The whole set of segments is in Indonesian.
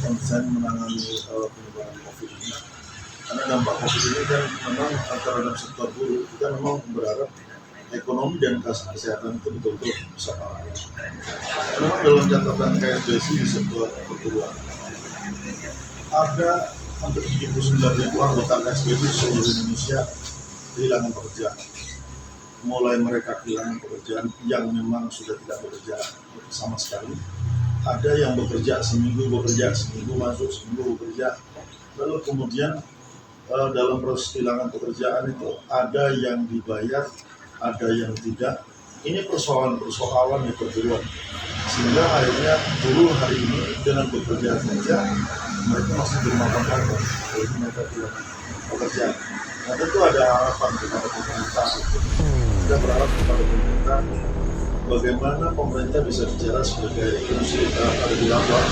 konsen menangani penyebaran COVID ini. Karena dampak COVID ini kan memang terhadap sektor buruh, kita memang berharap ekonomi dan kesehatan itu betul-betul bisa kalah. Memang dalam catatan KSBSI di sektor perburuan ada hampir 79.000 anggota KSBSI di seluruh Indonesia kehilangan pekerjaan. Mulai mereka kehilangan pekerjaan yang memang sudah tidak bekerja sama sekali. Ada yang bekerja seminggu masuk, seminggu bekerja. Lalu kemudian dalam proses kehilangan pekerjaan itu ada yang dibayar, ada yang tidak. Ini persoalan di perburuan. Sehingga akhirnya buruh hari ini dengan bekerja saja mereka masih bermakan makan, jadi mereka kehilangan pekerjaan. Nah, tentu ada harapan kepada pemerintah. Kita berharap kepada pemerintah bagaimana pemerintah bisa bicara sebagai regulator,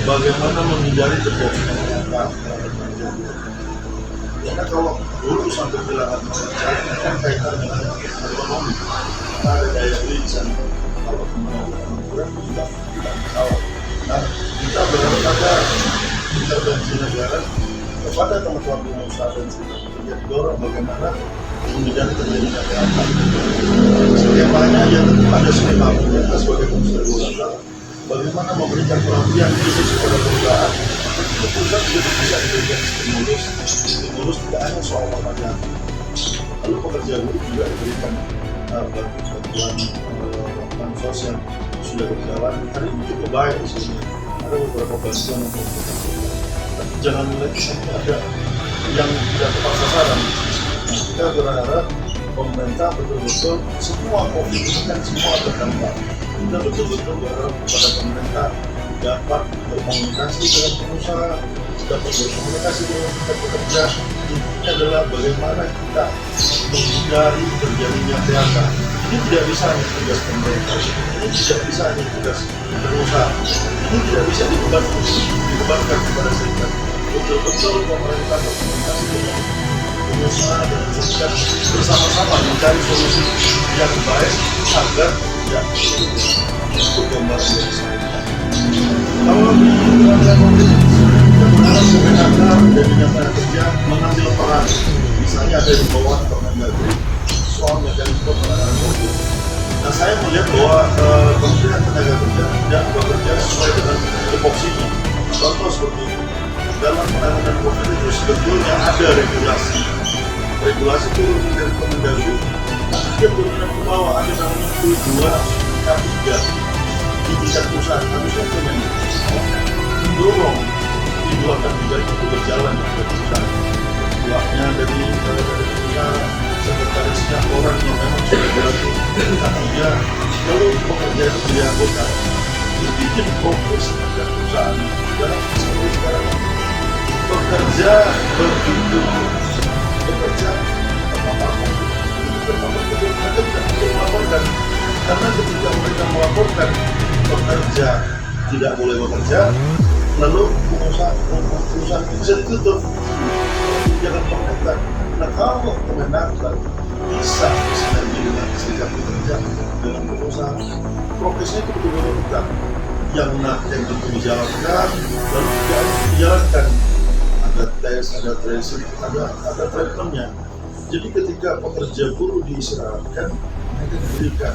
bagaimana menghindari terjadinya phk. Karena kalau buruh sampai kehilangan pekerjaan kan kaitan dengan ekonomi, ada daya beli di sana. Kalau pengangguran juga tidak masalah. Nah, kita berharap ada intervensi negara kepada teman-teman pengusaha dan serikat pekerja didorong bagaimana menghindari terjadinya phk. Skemanya ya tentu ada skema pemerintah sebagai fungsi regulator, bagaimana memberikan perhatian khusus kepada perusahaan. Perusahaan juga bisa diberikan stimulus tidak hanya soal pekerjaan. Lalu pekerja buruh juga diberikan bantuan bansos yang sudah berjalan. Hari ini cukup baik di sini. Ada beberapa bantuan untuk pekerja. Tapi jangan melihat sampai ada yang tidak tepat sasaran. Nah, kita berharap pemerintah betul-betul semua COVID ini kan semua terdampak. Kita betul-betul berharap kepada pemerintah dapat berkomunikasi dengan pengusaha, dapat berkomunikasi dengan pekerja. Intinya adalah bagaimana kita menghindari terjadinya phk. Ini tidak bisa hanya tugas pemerintah, ini tidak bisa hanya tugas pengusaha, ini tidak bisa dibebankan kepada serikat. Betul-betul pemerintah berkomunikasi dengan pengusaha dan serikat bersama-sama mencari solusi yang baik agar tidak berkembang dari sana. Kalau kita berharap Kemenaker dan Dinas Tenaga Kerja mengambil peran, misalnya ada di bawah Kemendagri soal mekanisme penanganan COVID. Nah, saya melihat bahwa Kementerian Tenaga Kerja tidak bekerja sesuai dengan tupoksinya. Contoh seperti itu, dalam penanganan COVID itu sebetulnya ada regulasi. Regulasi turun dari Kemendagri, tapi dia turunnya ke bawah, ada namanya Q2 K3 di tingkat pusat. Harusnya Kemendagri mendorong Q2 K3 itu berjalan dengan pusat. Keluarnya dari pusat, sekretarisnya orang yang memang sudah berarti artinya kalau pekerja itu dianggota dibikin fokus pada perusahaan dalam seperti sekarang bekerja begitu bekerja apa-apa mereka tidak boleh melaporkan karena ketika mereka melaporkan pekerja tidak boleh bekerja lalu perusahaan bisa ditutup jangan pemerintah. Nah, kalau Kemenaker bisa sinergi dengan serikat pekerja dengan pengusaha, progresnya itu betul-betul ketat. Yang tentu dijalankan, lalu dijalankan. Ada tes, ada tracing, ada treatmentnya. Jadi ketika pekerja buruh diistirahatkan, mereka diberikan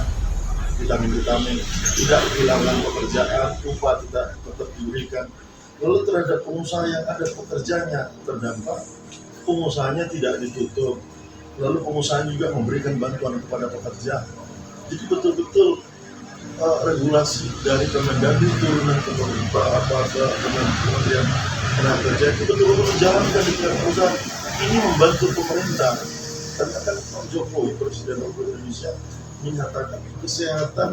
vitamin-vitamin, tidak kehilangan pekerjaan, upah tidak tetap diberikan. Lalu terhadap pengusaha yang ada pekerjanya terdampak, pengusahanya tidak ditutup, lalu pengusaha juga memberikan bantuan kepada pekerja. Jadi betul-betul regulasi dari Kemendagri turunan ke Kementerian Tenaga Kerja itu betul-betul menjalankan di tingkat perusahaan. Ini membantu pemerintah. Karena kan Pak Jokowi, Presiden Republik Indonesia, menyatakan kesehatan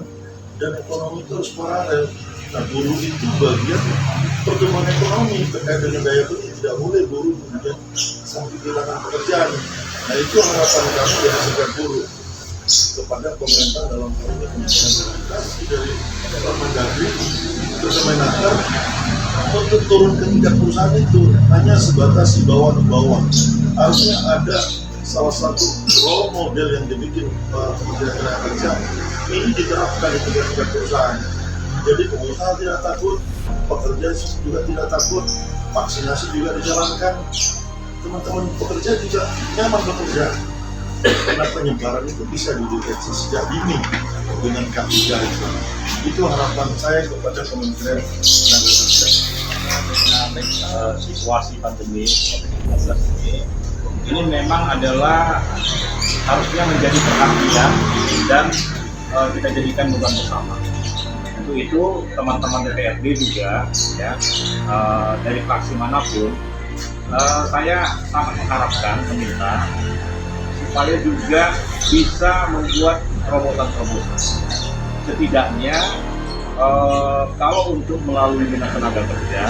dan ekonomi terus paralel. Nah, buruh itu bagian pertumbuhan ekonomi terkait dengan daya beli. Tidak boleh buruh kemudian sampai kehilangan pekerjaan. Nah, itu harapan kami dari serikat buruh kepada pemerintah dalam hal ini komunikasi dari Kemendagri ke Kemenaker untuk turun ke tingkat perusahaan itu hanya sebatas di bawah. Harusnya ada salah satu role model yang dibikin Kementerian Tenaga Kerja ini diterapkan di tingkat perusahaan. Jadi pengusaha tidak takut, pekerja pekerja juga tidak takut, vaksinasi juga dijalankan, teman-teman pekerja juga nyaman bekerja karena penyebaran itu bisa dideteksi sejak dini dengan K3 itu. Itu harapan saya kepada Kementerian Tenaga Kerja. Situasi pandemi COVID-19 ini memang adalah harusnya menjadi perhatian dan kita jadikan beban bersama. Untuk itu teman-teman DPRD juga ya dari fraksi manapun saya sangat mengharapkan meminta supaya juga bisa membuat terobosan-terobosan. Setidaknya kalau untuk melalui Dinas Tenaga Kerja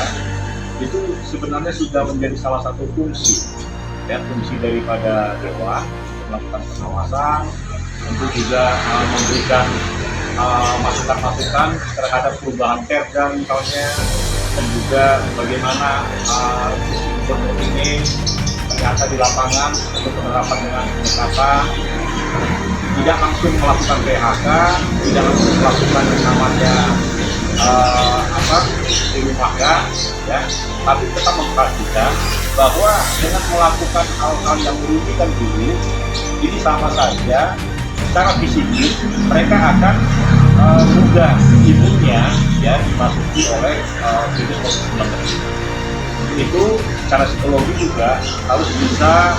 itu sebenarnya sudah menjadi salah satu fungsi daripada Dewan melakukan pengawasan, untuk juga memberikan masukan-masukan terhadap perubahan perda misalnya, dan juga bagaimana gubernur ini ternyata di lapangan untuk penerapan dengan penerapan tidak langsung melakukan PHK, tidak langsung melakukan yang namanya dirumahkan, ya, tapi tetap memperhatikan bahwa dengan melakukan hal-hal yang merugikan dulu, ini sama saja secara fisik mereka akan mudah imunnya ya dimasuki oleh virus COVID-19. Itu secara psikologi juga harus bisa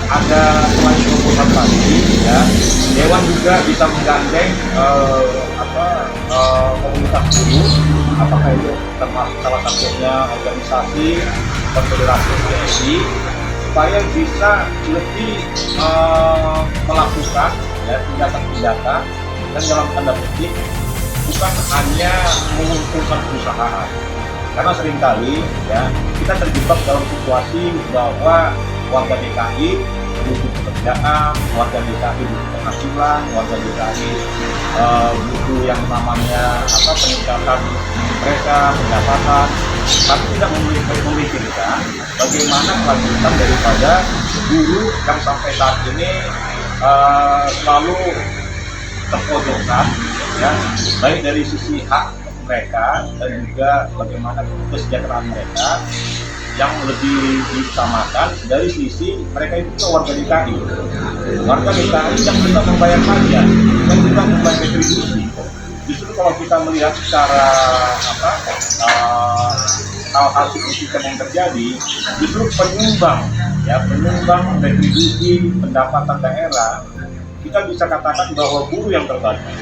ada selain terobosan tadi ya, Dewan juga bisa menggandeng komunitas buruh, apakah itu termasuk salah satunya organisasi konfederasi PSI, supaya bisa lebih melakukan ya tindakan-tindakan dan dalam tanda petik bukan hanya menguntungkan perusahaan. Karena seringkali ya kita terjebak dalam situasi bahwa warga DKI butuh pekerjaan, warga DKI butuh penghasilan, warga DKI butuh yang namanya peningkatan mereka pendapatan, tapi tidak memikirkan bagaimana kelanjutan daripada buruh yang sampai saat ini selalu terpojokkan ya, baik dari sisi hak mereka dan juga bagaimana kesejahteraan mereka yang lebih diutamakan dari sisi mereka itu warga DKI yang juga membayar pajak, yang juga membayar retribusi. Justru kalau kita melihat secara hal-hal signifikan yang terjadi, justru penyumbang retribusi pendapatan daerah, kita bisa katakan bahwa buruh yang terbanyak,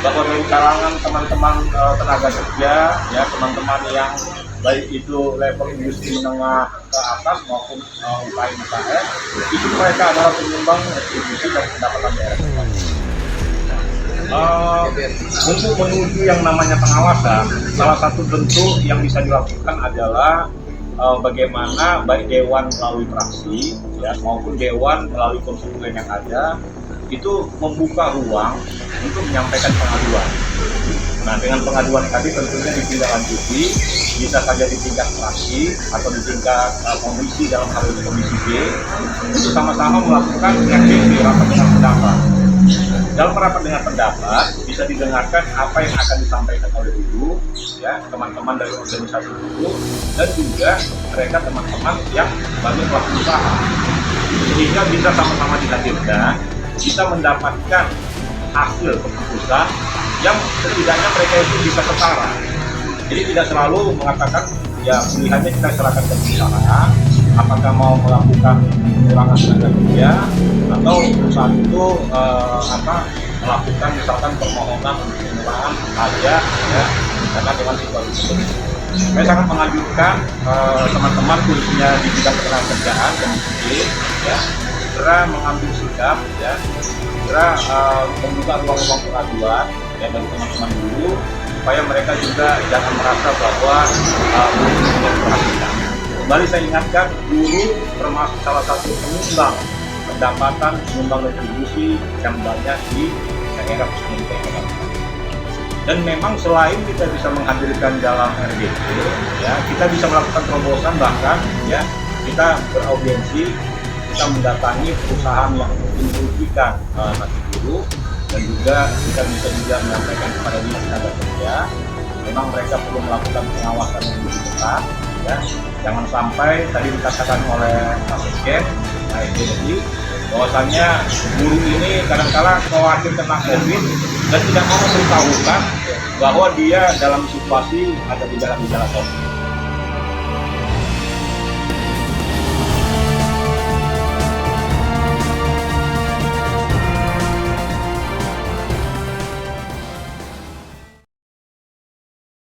bahwa dari kalangan teman-teman tenaga kerja ya, teman-teman yang baik itu level industri menengah ke atas maupun UKM, itu mereka adalah penyumbang retribusi dan pendapatan daerah. Untuk menuju yang namanya pengawasan, salah satu bentuk yang bisa dilakukan adalah bagaimana baik Dewan melalui fraksi ya, maupun Dewan melalui konstituen yang ada itu membuka ruang untuk menyampaikan pengaduan. Nah, dengan pengaduan tadi tentunya ditindaklanjuti, bisa saja di tingkat fraksi atau di tingkat komisi, dalam hal ini komisi B, untuk sama-sama melakukan RDP, rapat dengan pendapat. Dalam rapat dengan pendapat bisa didengarkan apa yang akan disampaikan oleh buruh, ya, teman-teman dari organisasi buruh, dan juga mereka teman-teman yang sebagai pelaku usaha, sehingga bisa sama-sama dihadirkan, bisa mendapatkan hasil keputusan yang setidaknya mereka itu bisa setara. Jadi tidak selalu mengatakan ya pilihannya kita serahkan ke perusahaan, apakah mau melakukan pengurangan tenaga kerja atau perusahaan itu melakukan misalkan permohonan untuk pengurangan pajak ya, karena dengan situasi seperti itu. Saya sangat menganjurkan teman-teman khususnya di bidang ketenagakerjaan dan ya segera mengambil sikap ya, segera membuka ruang-ruang pengaduan ya bagi teman-teman dulu, supaya mereka juga jangan merasa bahwa buruh tidak diperhatikan. Kembali saya ingatkan, buruh termasuk salah satu penyumbang pendapatan, penyumbang retribusi yang banyak di daerah khususnya. Dan memang selain kita bisa menghadirkan dalam RDP, ya kita bisa melakukan terobosan, bahkan ya kita beraudiensi, kita mendatangi perusahaan yang merugikan nasib buruh, dan juga kita bisa juga menyampaikan kepada Dinas Tenaga Kerja memang mereka perlu melakukan pengawasan yang lebih ketat, ya. Jangan sampai tadi dikatakan oleh Pak Sekjen, Pak SDDI, bahwasannya guru ini kadang-kala khawatir kena COVID dan tidak mau memberitahukan bahwa dia dalam situasi ada gejala-gejala COVID.